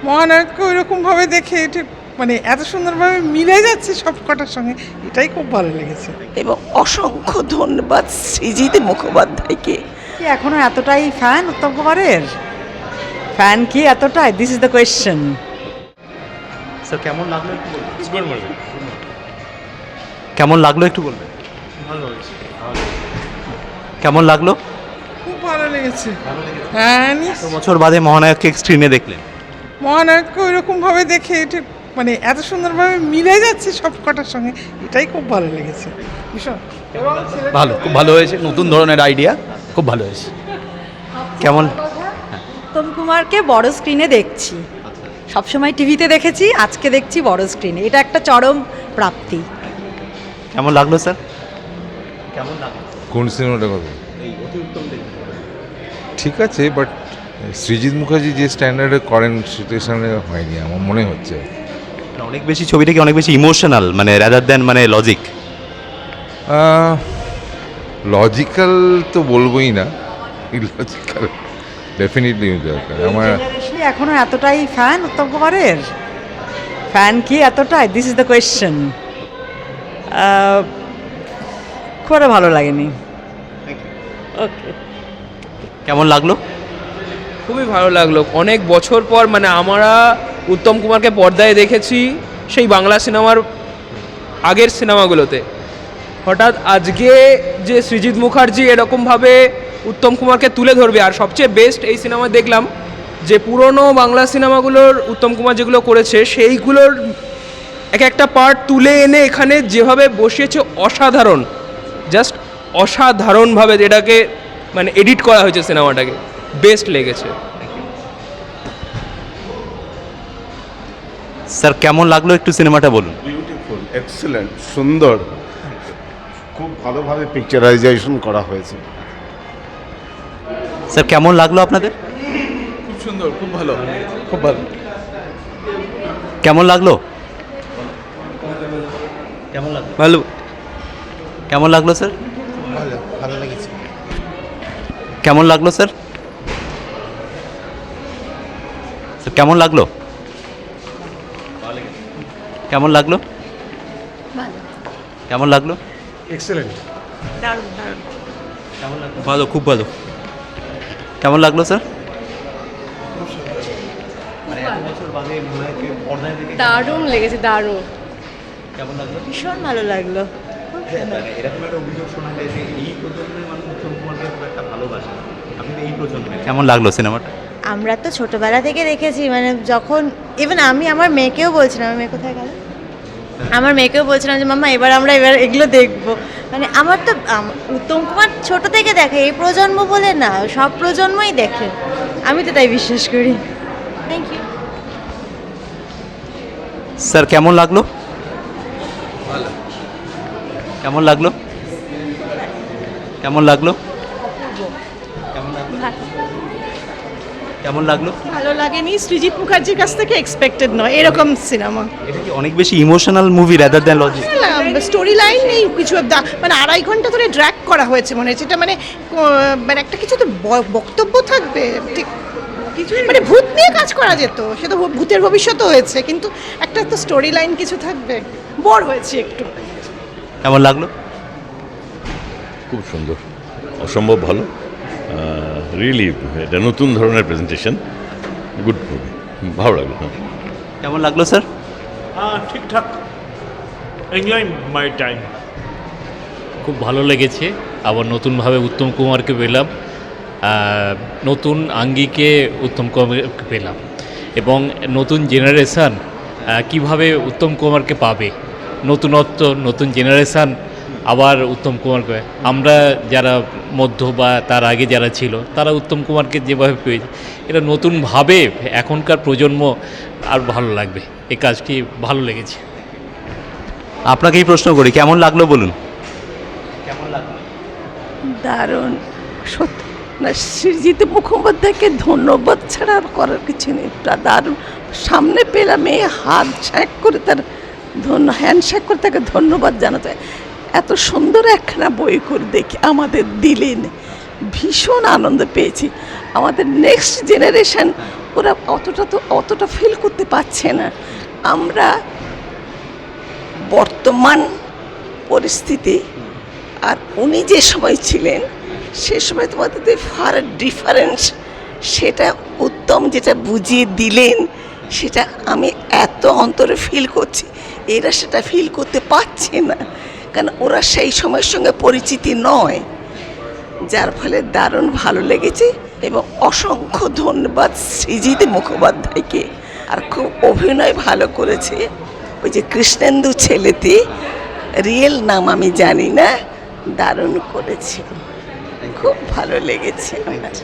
মহানায়ককে ওইরকমভাবে দেখে এটা মানে এত সুন্দরভাবে মিলে যাচ্ছে সব কটার সঙ্গে, এটাই খুব ভালো লেগেছে। এবং অসংখ্য ধন্যবাদ সৃজিত মুখোপাধ্যায়কে। কি এখনো এতটাই ফ্যান উত্তম কুমারের? ফ্যান কি এতটাই? This is the question. Sir কেমন লাগলো একটু বলবেন? কেমন লাগলো একটু বলবেন? ভালো হয়েছে। কেমন লাগলো? খুব ভালো লেগেছে। হ্যাঁ, এত বছর বাদে মহানায়ককে স্ক্রিনে দেখলেন। মহানায়ককে ওইরকমভাবে দেখে এটা মানে এত সুন্দরভাবে মিলে যাচ্ছে সব কটার সঙ্গে, এটাই খুব ভালো লেগেছে ভীষণ। ভালো, খুব ভালো হয়েছে, নতুন ধরনের আইডিয়া, খুব ভালো হয়েছে। কেমন? উত্তম কুমারকে বড় স্ক্রিনে দেখছি, সবসময় টিভিতে দেখেছি, আজকে দেখছি বড় স্ক্রিনে, এটা একটা চরম প্রাপ্তি। কেমন লাগলো স্যার? কেমন লাগলো? কোন সিনেমাটার কথা? এই অতি উত্তম দেখতে। ঠিক আছে, বাট সৃজিত মুখার্জি যে স্ট্যান্ডার্ডে করেন সেটার সামনে হয়নি আমার মনে হচ্ছে। অনেক বেশি ছবিটা কি অনেক বেশি ইমোশনাল, মানে রাদার দ্যান মানে লজিক? লজিক্যাল তো বলবোই না, ইলজিক্যাল ডেফিনেটলি দরকার আমার। এখনো এতটাই ফ্যান উত্তম কুমারের? ফ্যান কি এতটাই? This is the question. খুব একটা ভালো লাগেনি। ওকে, কেমন লাগলো? খুবই ভালো লাগলো। অনেক বছর পর মানে আমরা উত্তম কুমারকে পর্দায় দেখেছি সেই বাংলা সিনেমার আগের সিনেমাগুলোতে, হঠাৎ আজকে যে সৃজিত মুখার্জি এরকমভাবে উত্তম কুমারকে তুলে ধরবে। আর সবচেয়ে বেস্ট এই সিনেমা দেখলাম যে পুরনো বাংলা সিনেমাগুলোর উত্তম কুমার যেগুলো করেছে সেইগুলোর এক একটা পার্ট তুলে এনে এখানে যেভাবে বসিয়েছে অসাধারণ, জাস্ট অসাধারণভাবে এটাকে মানে এডিট করা হয়েছে সিনেমাটাকে, বেস্ট লেগেছে। স্যার কেমন লাগলো একটু সিনেমাটা বলুন? বিউটিফুল, এক্সেলেন্ট, সুন্দর, খুব ভালোভাবে পিকচারাইজেশন করা হয়েছে। স্যার কেমন লাগলো আপনাদের? খুব সুন্দর, খুব ভালো, খুব ভালো। কেমন লাগলো? কেমন লাগলো? ভালো। কেমন লাগলো স্যার? ভালো, ভালো লেগেছে। কেমন লাগলো স্যার? স্যার কেমন লাগলো? কেমন লাগলো? কেমন লাগলো? এক্সেলেন্ট। ভালো, খুব ভালো। কেমন লাগলো স্যার? দারুণ লেগেছে, দারুণ। কেমন লাগলো? ভীষণ ভালো লাগলো। এরকম একটা অভিযোগ শোনা যায় যে এই প্রজন্মের মানুষ উত্তম কুমারকে খুব একটা ভালোবাসে। আপনি তো এই প্রজন্মের, কেমন লাগলো সিনেমাটা? আমরা তো ছোটবেলা থেকে দেখেছি, মানে যখন ইভেন আমি আমার মেয়েকেও বলছিলাম, আমার মেয়ে কোথায় গেল, আমার মেয়েকেও বলছিলাম যে মাম্মা এবার এগুলো দেখবো। মানে আমার তো উত্তম কুমার ছোট থেকে দেখে, এই প্রজন্ম বলে না, সব প্রজন্মই দেখে, আমি তো তাই বিশ্বাস করি। Thank you. স্যার কেমন লাগলো? কেমন লাগলো? কেমন লাগলো? কেমন লাগলো? ভালো লাগেনি, সৃজিত মুখার্জির কাছ থেকে এক্সপেক্টেড নয় এরকম সিনেমা। এটা কি অনেক বেশি emotional movie rather than logic? Story line নেই কিছু, মানে 2.5 ঘন্টা ধরে ড্র্যাগ করা হয়েছে মনে হচ্ছে। এটা মানে মানে একটা কিছু তো বক্তব্য থাকবে, ঠিক কিছু মানে ভূত নিয়ে কাজ করা যেত, সে তো ভূতের ভবিষ্যৎও হয়েছে, কিন্তু একটা তো স্টোরি লাইন কিছু থাকবে। বোর হয়েছে একটু। কেমন লাগলো? খুব সুন্দর, অসম্ভব ভালো, রিয়েলি এটা নতুন ধরনের প্রেজেন্টেশন, গুড মুভি, ভালো লাগলো। কেমন লাগলো স্যার? ঠিকঠাক, এনজয় মাই টাইম। খুব ভালো লেগেছে, আবার নতুনভাবে উত্তম কুমারকে পেলাম, নতুন আঙ্গিকে উত্তম কুমারকে পেলাম, এবং নতুন জেনারেশান কিভাবে উত্তম কুমারকে পাবে, নতুনত্ব, নতুন জেনারেশান আবার উত্তম কুমারকে, আমরা যারা মধ্য বা তার আগে যারা ছিল তারা উত্তম কুমারকে যেভাবে পেয়েছে, এটা নতুনভাবে এখনকার প্রজন্ম আর ভালো লাগবে। এই কাজটি ভালো লেগেছে। আপনাকেই প্রশ্ন করি, কেমন লাগলো বলুন? দারুণ, সত্যি না, সৃজিত মুখোপাধ্যায়কে ধন্যবাদ ছাড়া আর করার কিছু নেই। দারুণ, সামনে পেলাম, এই হাত শেক করে তার হ্যান্ডশেক করে তাকে ধন্যবাদ জানাতে। এত সুন্দর একখানা বই করে দেখি আমাদের দিলেন, ভীষণ আনন্দ পেয়েছি। আমাদের নেক্সট জেনারেশন ওরা অতটা ফিল করতে পারছে না। আমরা বর্তমান পরিস্থিতি আর উনি যে সময় ছিলেন সে সময় তোমাদের ফার ডিফারেন্স, সেটা উত্তম যেটা বুঝিয়ে দিলেন সেটা আমি এত অন্তরে ফিল করছি, এরা সেটা ফিল করতে পারছে না, কারণ ওরা সেই সময়ের সঙ্গে পরিচিতি নয়, যার ফলে দারুণ ভালো লেগেছে। এবং অসংখ্য ধন্যবাদ সৃজিত মুখোপাধ্যায়কে, আর খুব অভিনয় ভালো করেছে। ওই যে কৃষ্ণেন্দু ছেলেটি, রিয়েল নাম আমি জানি না, দারুণ করেছে, খুব ভালো লেগেছে আমার।